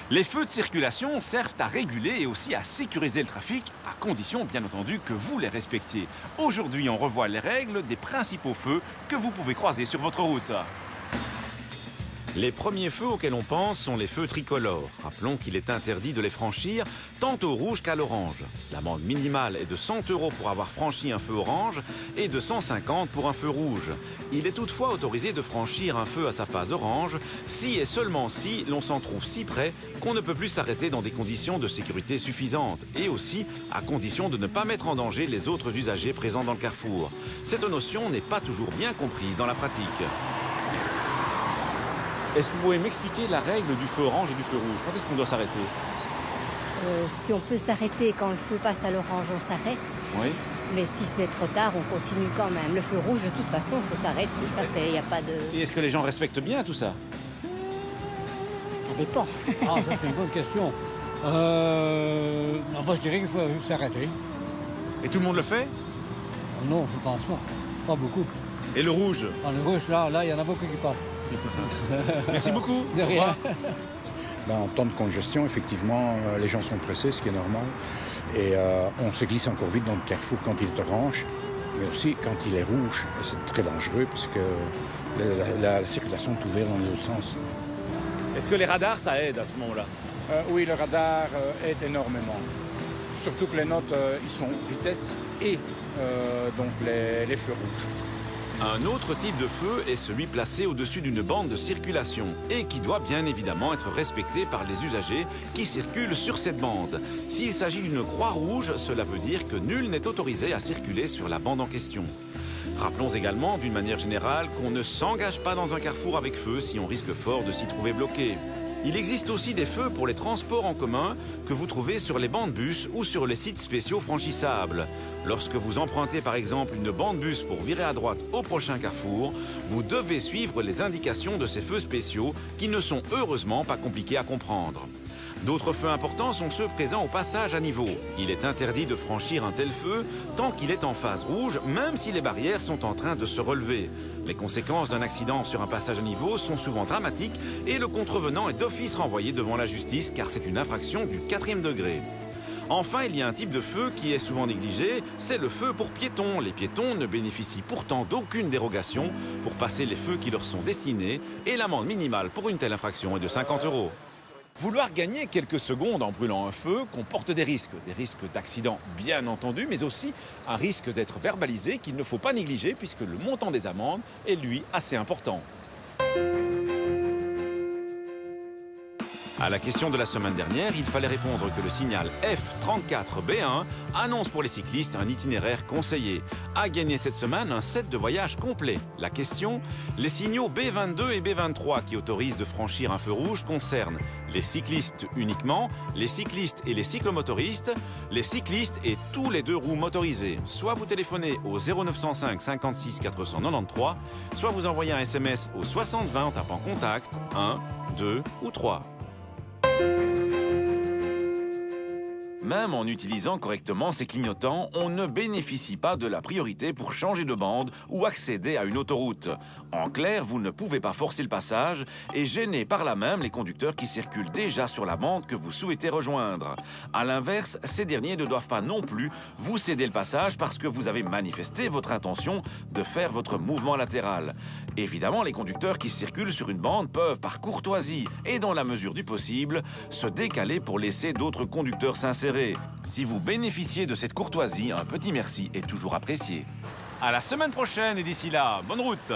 Les feux de circulation servent à réguler et aussi à sécuriser le trafic, à condition bien entendu que vous les respectiez. Aujourd'hui, on revoit les règles des principaux feux que vous pouvez croiser sur votre route. Les premiers feux auxquels on pense sont les feux tricolores. Rappelons qu'il est interdit de les franchir tant au rouge qu'à l'orange. L'amende minimale est de 100 € pour avoir franchi un feu orange et de 150 pour un feu rouge. Il est toutefois autorisé de franchir un feu à sa phase orange si et seulement si l'on s'en trouve si près qu'on ne peut plus s'arrêter dans des conditions de sécurité suffisantes et aussi à condition de ne pas mettre en danger les autres usagers présents dans le carrefour. Cette notion n'est pas toujours bien comprise dans la pratique. Est-ce que vous pouvez m'expliquer la règle du feu orange et du feu rouge? Quand est-ce qu'on doit s'arrêter? Si on peut s'arrêter quand le feu passe à l'orange, on s'arrête. Oui. Mais si c'est trop tard, on continue quand même. Le feu rouge, de toute façon, il faut s'arrêter. Ça, il n'y a pas de... Et est-ce que les gens respectent bien tout ça? Ça dépend. Ah, ça c'est une bonne question. Non, moi je dirais qu'il faut s'arrêter. Et tout le monde le fait? Non, je pense pas. Pas beaucoup. Et le rouge? Dans le rouge, là, il y en a beaucoup qui passent. Merci beaucoup. De rien. En temps de congestion, effectivement, les gens sont pressés, ce qui est normal. Et on se glisse encore vite dans le carrefour quand il est orange, mais aussi quand il est rouge. Et c'est très dangereux parce que la circulation est ouverte dans les autres sens. Est-ce que les radars, ça aide à ce moment-là? Oui, le radar aide énormément. Surtout que les notes, ils sont vitesse et donc les feux rouges. Un autre type de feu est celui placé au-dessus d'une bande de circulation et qui doit bien évidemment être respecté par les usagers qui circulent sur cette bande. S'il s'agit d'une croix rouge, cela veut dire que nul n'est autorisé à circuler sur la bande en question. Rappelons également, d'une manière générale, qu'on ne s'engage pas dans un carrefour avec feu si on risque fort de s'y trouver bloqué. Il existe aussi des feux pour les transports en commun que vous trouvez sur les bancs de bus ou sur les sites spéciaux franchissables. Lorsque vous empruntez par exemple une bande bus pour virer à droite au prochain carrefour, vous devez suivre les indications de ces feux spéciaux qui ne sont heureusement pas compliqués à comprendre. D'autres feux importants sont ceux présents au passage à niveau. Il est interdit de franchir un tel feu tant qu'il est en phase rouge, même si les barrières sont en train de se relever. Les conséquences d'un accident sur un passage à niveau sont souvent dramatiques et le contrevenant est d'office renvoyé devant la justice car c'est une infraction du 4e degré. Enfin, il y a un type de feu qui est souvent négligé, c'est le feu pour piétons. Les piétons ne bénéficient pourtant d'aucune dérogation pour passer les feux qui leur sont destinés et l'amende minimale pour une telle infraction est de 50 €. Vouloir gagner quelques secondes en brûlant un feu comporte des risques d'accident bien entendu, mais aussi un risque d'être verbalisé qu'il ne faut pas négliger puisque le montant des amendes est lui assez important. À la question de la semaine dernière, il fallait répondre que le signal F34B1 annonce pour les cyclistes un itinéraire conseillé. À gagner cette semaine un set de voyage complet. La question, les signaux B22 et B23 qui autorisent de franchir un feu rouge concernent les cyclistes uniquement, les cyclistes et les cyclomotoristes, les cyclistes et tous les 2 roues motorisées. Soit vous téléphonez au 0905 56 493, soit vous envoyez un SMS au 60 20 en tapant contact 1, 2 ou 3. Même en utilisant correctement ces clignotants, on ne bénéficie pas de la priorité pour changer de bande ou accéder à une autoroute. En clair, vous ne pouvez pas forcer le passage et gêner par là même les conducteurs qui circulent déjà sur la bande que vous souhaitez rejoindre. À l'inverse, ces derniers ne doivent pas non plus vous céder le passage parce que vous avez manifesté votre intention de faire votre mouvement latéral. Évidemment, les conducteurs qui circulent sur une bande peuvent, par courtoisie et dans la mesure du possible, se décaler pour laisser d'autres conducteurs s'insérer. Si vous bénéficiez de cette courtoisie, un petit merci est toujours apprécié. À la semaine prochaine et d'ici là, bonne route!